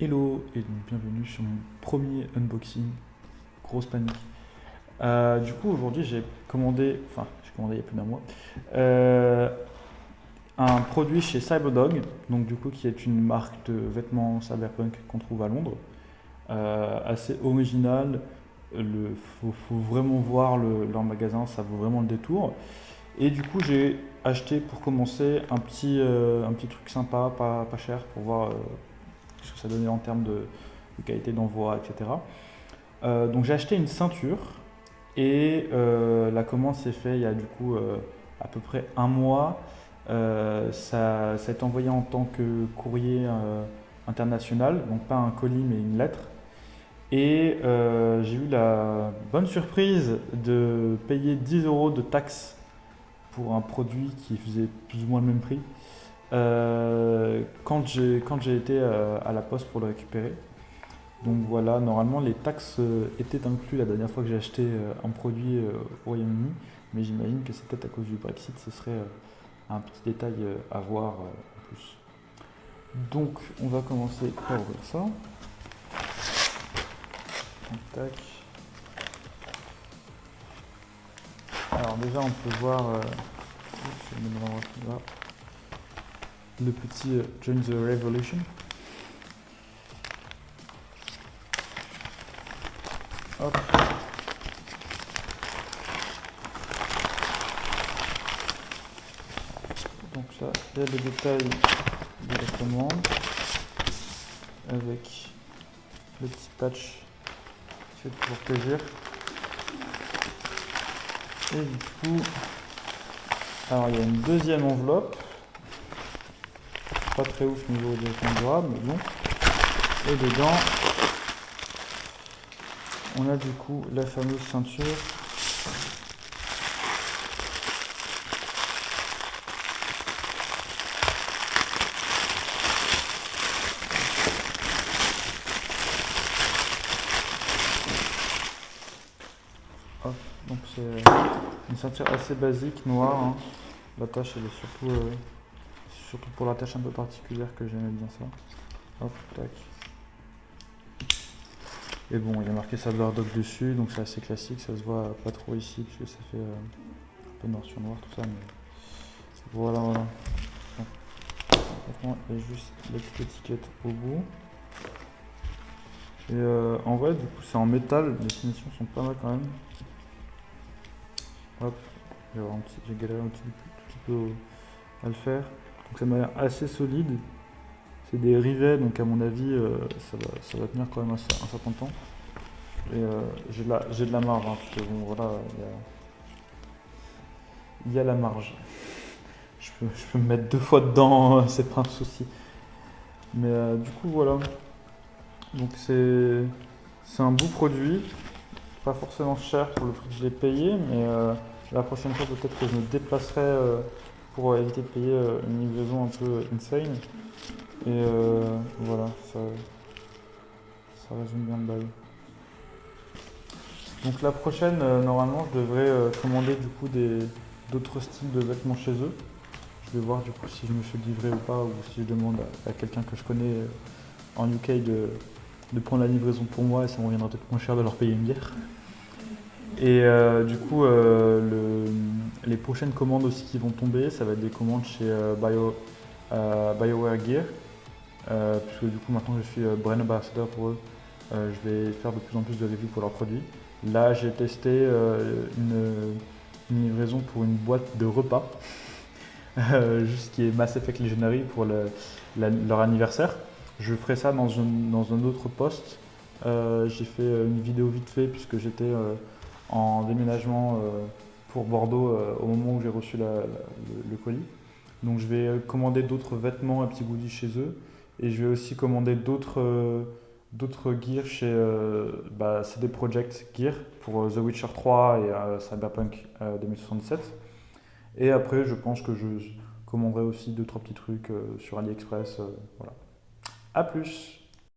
Hello et donc bienvenue sur mon premier unboxing, grosse panique. Du coup aujourd'hui j'ai commandé il y a plus d'un mois, euh, un produit chez Cyberdog, donc du coup qui est une marque de vêtements cyberpunk qu'on trouve à Londres, assez original. Faut vraiment voir leur magasin, ça vaut vraiment le détour. Et du coup j'ai acheté pour commencer un petit truc sympa, pas cher, pour voir ce que ça donnait en termes de qualité d'envoi, etc. Donc j'ai acheté une ceinture et la commande s'est faite il y a du coup à peu près un mois. Ça a été envoyé en tant que courrier international, donc pas un colis mais une lettre. Et j'ai eu la bonne surprise de payer 10 euros de taxes pour un produit qui faisait plus ou moins le même prix quand j'ai été à la poste pour le récupérer. Donc voilà, normalement les taxes étaient inclus la dernière fois que j'ai acheté un produit au Royaume-Uni, mais j'imagine que c'est peut-être à cause du Brexit, ce serait un petit détail à voir en plus. Donc on va commencer par ouvrir ça. Tac. Alors déjà on peut voir je vais mettre là, le petit Join the Revolution. Hop. Donc là, il y a les détails de la commande avec le petit patch fait pour plaisir. Et du coup, alors il y a une deuxième enveloppe, pas très ouf niveau des temps durables, mais bon. Et dedans, on a du coup la fameuse ceinture. Hop, donc c'est une ceinture assez basique, noire, hein. La tâche elle est surtout pour la tâche un peu particulière que j'aimais bien ça. Hop, tac. Et bon, il y a marqué Cyberdog dessus, donc c'est assez classique, ça se voit pas trop ici, puisque ça fait un peu noir sur noir tout ça, mais voilà, voilà. Donc, il y a juste la petite étiquette au bout. Et en vrai, du coup, c'est en métal, les finitions sont pas mal quand même. Hop, j'ai galéré un petit peu à le faire. Donc ça m'a l'air assez solide. C'est des rivets, donc à mon avis, ça va tenir quand même un certain temps. Et j'ai de la marge, hein, parce que bon, voilà, il y a la marge. Je peux me mettre deux fois dedans, c'est pas un souci. Mais du coup, voilà. Donc c'est un beau produit, pas forcément cher pour le prix que je l'ai payé, mais la prochaine fois peut-être que je me déplacerai pour éviter de payer une livraison un peu insane. Et voilà, ça résume bien le bail. Donc la prochaine, normalement, je devrais commander du coup d'autres styles de vêtements chez eux. Je vais voir du coup si je me fais livrer ou pas, ou si je demande à quelqu'un que je connais en UK de prendre la livraison pour moi, et ça me reviendra peut-être moins cher de leur payer une bière. Et du coup, les prochaines commandes aussi qui vont tomber, ça va être des commandes chez BioWare Gear, puisque du coup maintenant je suis brand ambassador pour eux. Je vais faire de plus en plus de reviews pour leurs produits. Là, j'ai testé une livraison pour une boîte de repas, juste qui est Mass Effect Legendary pour leur anniversaire. Je ferai ça dans un autre post. J'ai fait une vidéo vite fait puisque j'étais en déménagement pour Bordeaux au moment où j'ai reçu le colis. Donc je vais commander d'autres vêtements et petits goodies chez eux. Et je vais aussi commander d'autres gears chez CD Projekt Gear pour The Witcher 3 et Cyberpunk 2077. Et après, je pense que je commanderai aussi deux trois petits trucs sur AliExpress. Voilà. A plus!